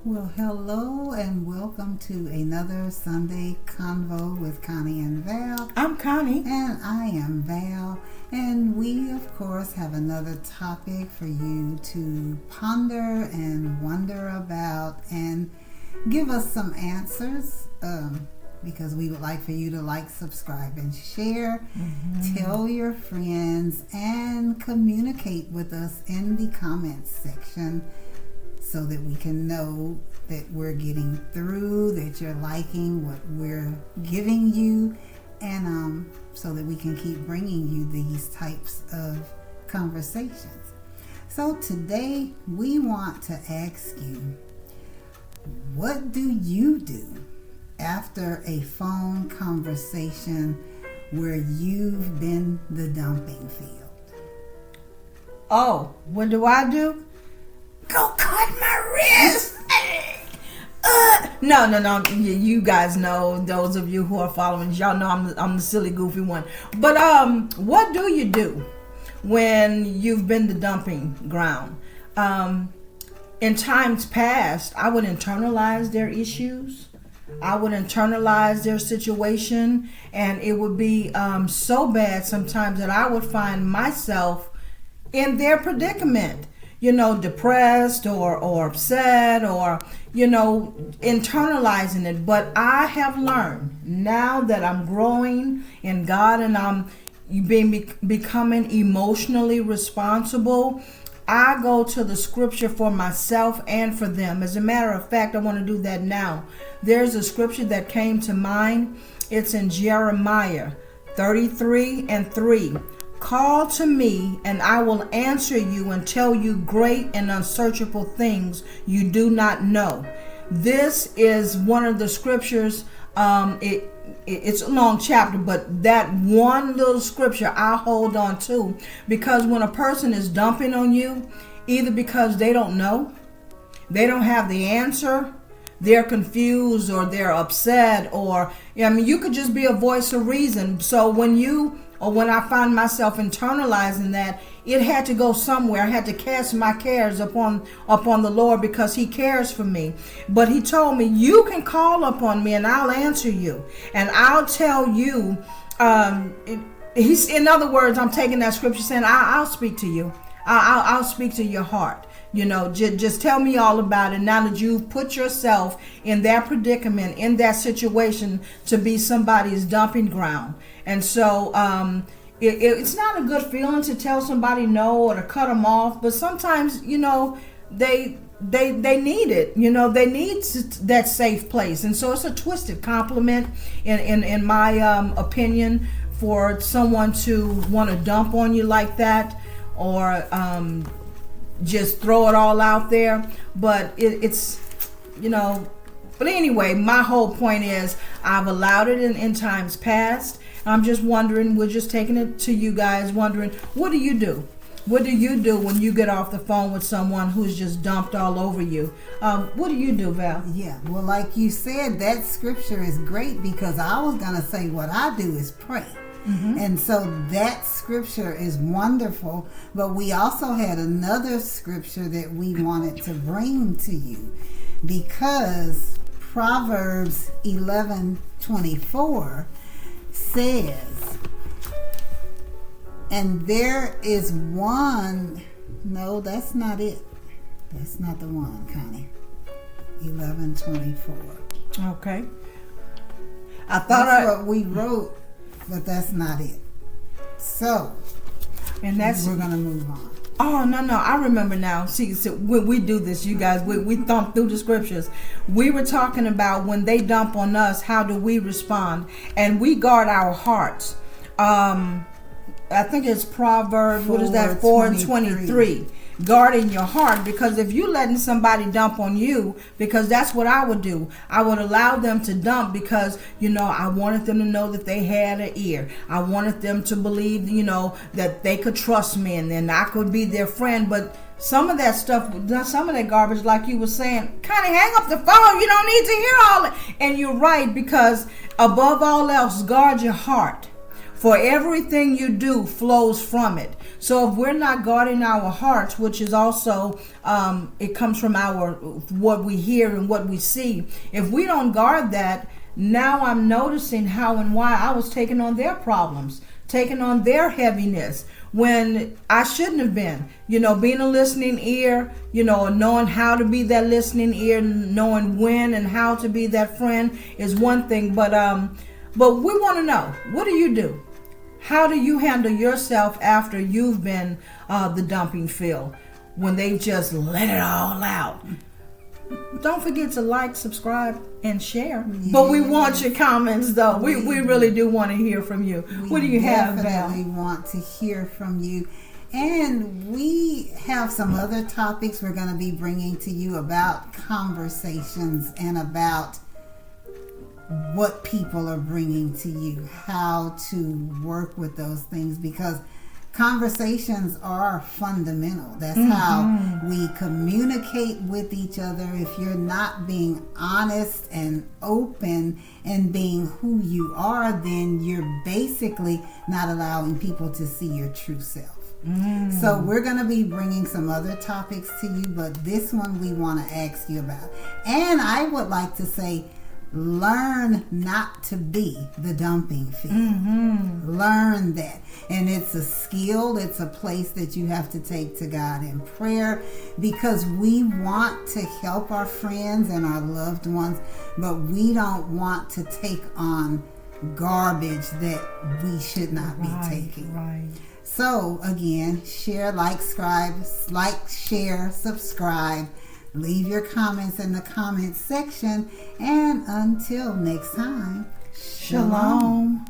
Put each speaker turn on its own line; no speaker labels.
Well, hello and welcome to another Sunday Convo with Connie and Val.
I'm Connie.
And I am Val. And we, of course, have another topic for you to ponder and wonder about and give us some answers. Because we would like for you to like, subscribe, and share. Tell your friends and communicate with us in the comments section so that we can know that we're getting through, that you're liking what we're giving you, and so that we can keep bringing you these types of conversations. So today we want to ask you, what do you do after a phone conversation where you've been the dumping field?
Oh, what do I do? Go cut my wrist. No. You guys know, those of you who are following, y'all know I'm the silly, goofy one. But what do you do when you've been the dumping ground? In times past, I would internalize their issues. I would internalize their situation, and it would be so bad sometimes that I would find myself in their predicament. Depressed or upset or, internalizing it. But I have learned now that I'm growing in God and I'm becoming emotionally responsible, I go to the scripture for myself and for them. As a matter of fact, I want to do that now. There's a scripture that came to mind. It's in Jeremiah 33:3. Call to me, and I will answer you and tell you great and unsearchable things you do not know. This is one of the scriptures. It's a long chapter, but that one little scripture I hold on to, because when a person is dumping on you, either because they don't know, they don't have the answer, they're confused, or they're upset, or you could just be a voice of reason. So when I find myself internalizing that, it had to go somewhere. I had to cast my cares upon the Lord, because He cares for me. But He told me, you can call upon me and I'll answer you, and I'll tell you. In other words, I'm taking that scripture saying, I'll speak to you. I'll speak to your heart. Just tell me all about it now that you've put yourself in that predicament, in that situation, to be somebody's dumping ground. And so it's not a good feeling to tell somebody no or to cut them off, but sometimes they need it. They need that safe place. And so it's a twisted compliment in my opinion, for someone to want to dump on you like that, or just throw it all out there. But it's but anyway, my whole point is I've allowed it in times past. I'm just wondering, we're just taking it to you guys, wondering, what do you do? What do you do when you get off the phone with someone who's just dumped all over you? What do you do, Val?
Yeah, well, like you said, that scripture is great, because I was going to say what I do is pray. And so that scripture is wonderful, but we also had another scripture that we wanted to bring to you, because Proverbs 11:24 says, and there is one, no, that's not it. That's not the one, Connie. 11:24.
Okay.
That's what we wrote, but that's not it. So,
and
we're going to move on.
Oh, no, I remember now. See, so when we do this, you guys, we thump through the scriptures. We were talking about when they dump on us, how do we respond? And we guard our hearts. I think it's Proverbs, 4:23. Guarding your heart, because if you letting somebody dump on you, because that's what I would do. I would allow them to dump because, I wanted them to know that they had an ear. I wanted them to believe, that they could trust me and then I could be their friend. But some of that stuff, some of that garbage, like you were saying, kind of hang up the phone. You don't need to hear all it. And you're right, because above all else, guard your heart. For everything you do flows from it. So if we're not guarding our hearts, which is also it comes from our what we hear and what we see. If we don't guard that, now I'm noticing how and why I was taking on their problems, taking on their heaviness when I shouldn't have been. Being a listening ear, knowing how to be that listening ear, knowing when and how to be that friend is one thing. But we want to know, what do you do? How do you handle yourself after you've been the dumping field, when they just let it all out? Don't forget to like, subscribe, and share. Yeah. But we want your comments, though. We really do want to hear from you. What do you have, Val?
We definitely want to hear from you. And we have some other topics we're going to be bringing to you about conversations and about what people are bringing to you, how to work with those things, because conversations are fundamental. That's how we communicate with each other. If you're not being honest and open and being who you are, then you're basically not allowing people to see your true self. So we're going to be bringing some other topics to you, but this one we want to ask you about. And I would like to say, learn not to be the dumping field. Learn that. And it's a skill. It's a place that you have to take to God in prayer, because we want to help our friends and our loved ones, but we don't want to take on garbage that we should not be taking.
Right.
So again, share, share, subscribe. Leave your comments in the comments section. And until next time,
Shalom.